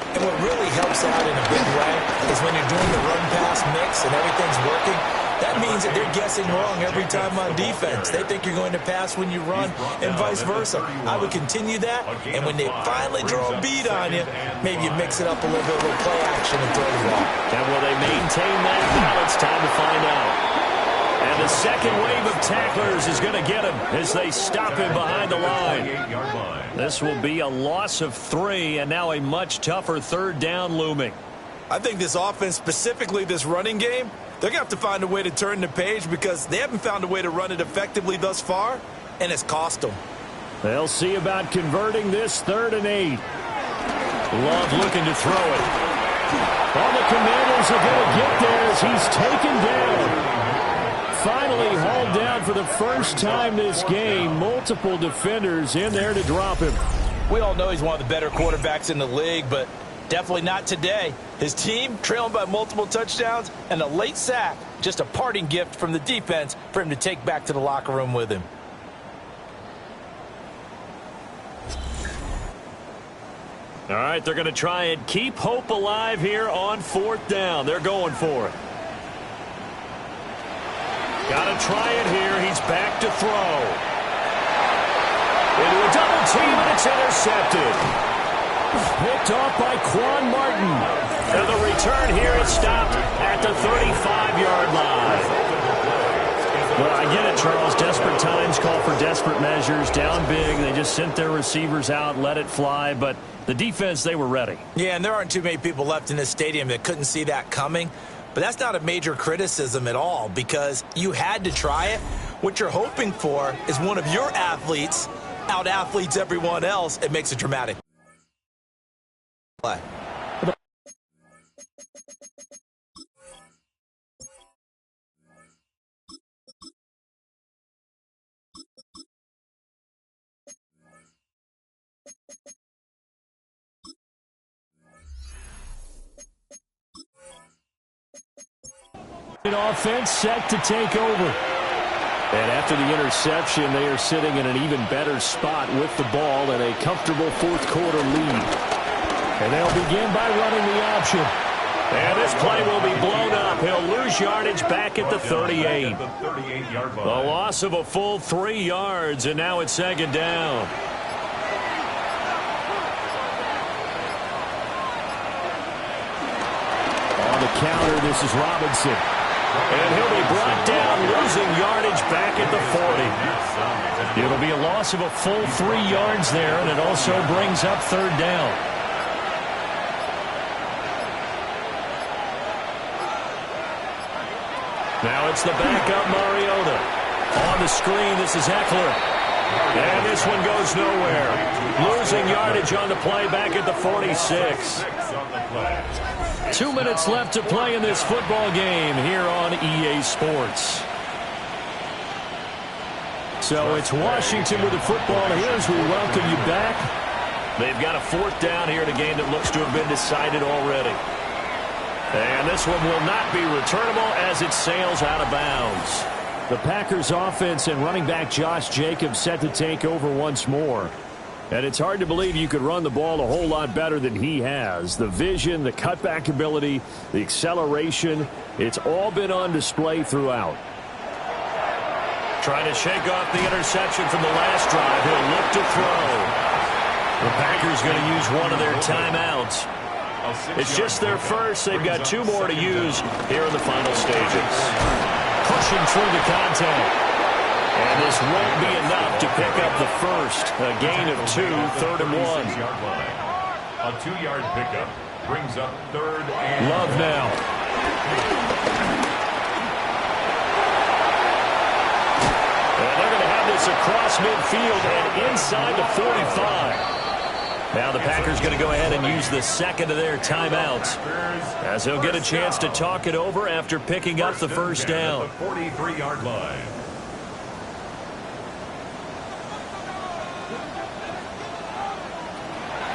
And what really helps out in a big way is when you're doing the run-pass mix and everything's working, that means that they're guessing wrong every time on defense. They think you're going to pass when you run and vice versa. I would continue that, and when they finally draw a beat on you, maybe you mix it up a little bit with play action and throw the ball. And will they maintain that balance? Time to find out. And the second wave of tacklers is going to get him as they stop him behind the line. This will be a loss of 3, and now a much tougher 3rd down looming. I think this offense, specifically this running game, they're going to have to find a way to turn the page because they haven't found a way to run it effectively thus far, and it's cost them. They'll see about converting this 3rd and 8. Love looking to throw it. All the Commanders are going to get there as he's taken down. Finally hauled down for the first time this game. Multiple defenders in there to drop him. We all know he's one of the better quarterbacks in the league, but Definitely not today. His team trailing by multiple touchdowns and a late sack. Just a parting gift from the defense for him to take back to the locker room with him. All right, they're going to try and keep hope alive here on 4th down. They're going for it. Got to try it here. He's back to throw. Into a double team, and it's intercepted. Picked off by Quan Martin. And the return here is stopped at the 35-yard line. Well, I get it, Charles. Desperate times call for desperate measures. Down big, they just sent their receivers out, let it fly. But the defense, they were ready. Yeah, and there aren't too many people left in this stadium that couldn't see that coming. But that's not a major criticism at all because you had to try it. What you're hoping for is one of your athletes out-athletes everyone else. It makes it dramatic play. Offense set to take over. And after the interception, they are sitting in an even better spot with the ball and a comfortable fourth-quarter lead. And they'll begin by running the option. And this play will be blown up. He'll lose yardage back at the 38. A loss of a full 3 yards, and now it's 2nd down. On the counter, this is Robinson. And he'll be brought down, losing yardage back at the 40. It'll be a loss of a full 3 yards there, and it also brings up 3rd down. Now it's the backup Mariota. On the screen, this is Eckler. And this one goes nowhere. Losing yardage on the play back at the 46. 2 minutes left to play in this football game here on EA Sports. So it's Washington with the football here as we welcome you back. They've got a 4th down here in a game that looks to have been decided already. And this one will not be returnable as it sails out of bounds. The Packers offense and running back Josh Jacobs set to take over once more. And it's hard to believe you could run the ball a whole lot better than he has. The vision, the cutback ability, the acceleration, it's all been on display throughout. Trying to shake off the interception from the last drive. He'll look to throw. The Packers going to use one of their timeouts. It's just their first. They've got 2 more to use here in the final stages. Pushing through the contact. And this won't be enough to pick up the first. A gain of 2, 3rd and 1. A 2-yard pickup brings up 3rd and Love now. And they're going to have this across midfield and inside the 45. Now the Packers going to go ahead and use the second of their timeouts as they'll get a chance to talk it over after picking up the first down. 43-yard line.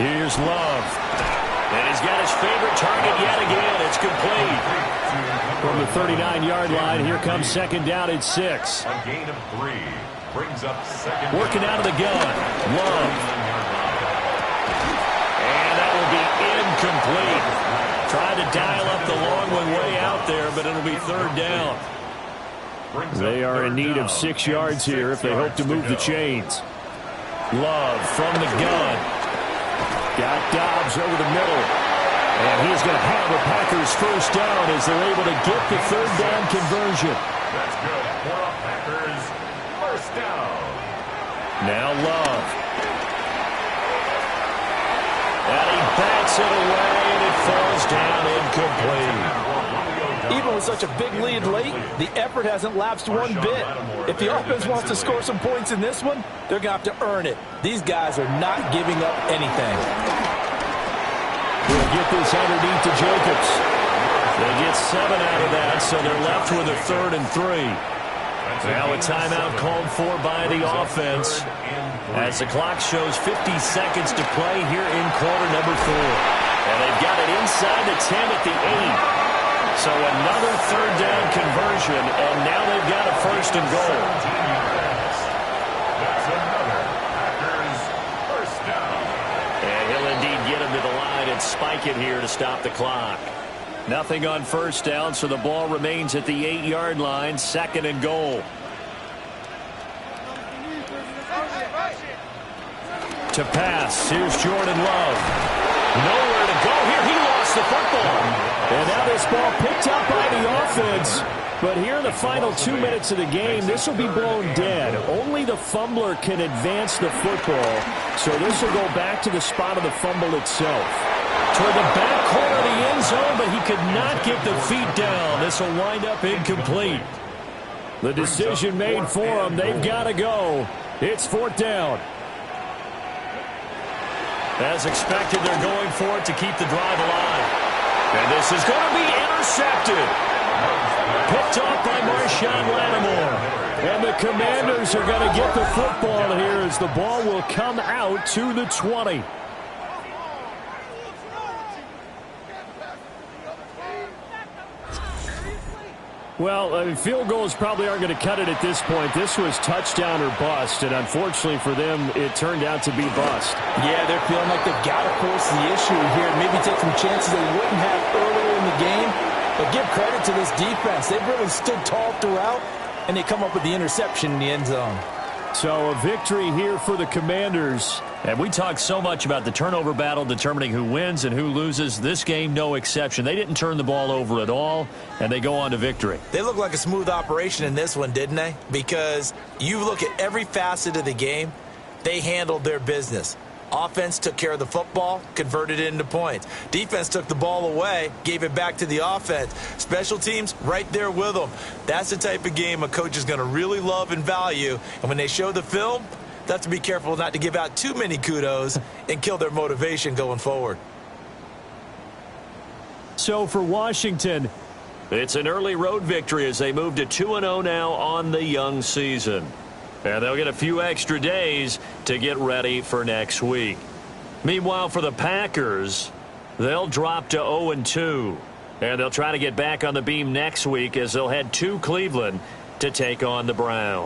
Here's Love. And he's got his favorite target yet again. It's complete. From the 39-yard line, here comes 2nd down at 6. A gain of 3 brings up 2nd. Working out of the gun. Love. And that will be incomplete. Tried to dial up the long one way out there, but it'll be 3rd down. They are in need of 6 yards here if they hope to move the chains. Love from the gun. Got Dobbs over the middle. And he's going to have the Packers first down as they're able to get the 3rd down conversion. That's good for the Packers. First down. Now Love. And he bats it away, and it falls down incomplete. Even with such a big lead late, the effort hasn't lapsed one bit. If the offense wants to score some points in this one, they're going to have to earn it. These guys are not giving up anything. We'll get this underneath to Jacobs. They get 7 out of that, so they're left with a 3rd and 3. Now a timeout called for by the offense as the clock shows 50 seconds to play here in quarter number 4. And they've got it inside the 10 at the 8. So another third down conversion, and now they've got a first and goal. That's another Packers first down. And he'll indeed get him to the line and spike it here to stop the clock. Nothing on first down, so the ball remains at the 8-yard line, second and goal. To pass, here's Jordan Love. Nowhere to go here. He lost the football. And now this ball picked up by the offense. But here in the final 2 minutes of the game, this will be blown dead. Only the fumbler can advance the football. So this will go back to the spot of the fumble itself. Toward the back corner of the end zone, but he could not get the feet down. This will wind up incomplete. The decision made for him. They've got to go. It's fourth down. As expected, they're going for it to keep the drive alive. And this is going to be intercepted. Picked off by Marshawn Lattimore. And the Commanders are going to get the football here as the ball will come out to the 20. Well, field goals probably aren't going to cut it at this point. This was touchdown or bust, and unfortunately for them, it turned out to be bust. Yeah, they're feeling like they've got to force the issue here and maybe take some chances they wouldn't have earlier in the game. But give credit to this defense. They've really stood tall throughout, and they come up with the interception in the end zone. So a victory here for the Commanders. And we talked so much about the turnover battle determining who wins and who loses. This game, no exception. They didn't turn the ball over at all, and they go on to victory. They look like a smooth operation in this one, didn't they? Because you look at every facet of the game, they handled their business. Offense took care of the football, converted it into points. Defense took the ball away, gave it back to the offense. Special teams, right there with them. That's the type of game a coach is going to really love and value. And when they show the film, they have to be careful not to give out too many kudos and kill their motivation going forward. So for Washington, it's an early road victory as they move to 2-0 now on the young season. And they'll get a few extra days to get ready for next week. Meanwhile, for the Packers, they'll drop to 0-2. And they'll try to get back on the beam next week as they'll head to Cleveland to take on the Browns.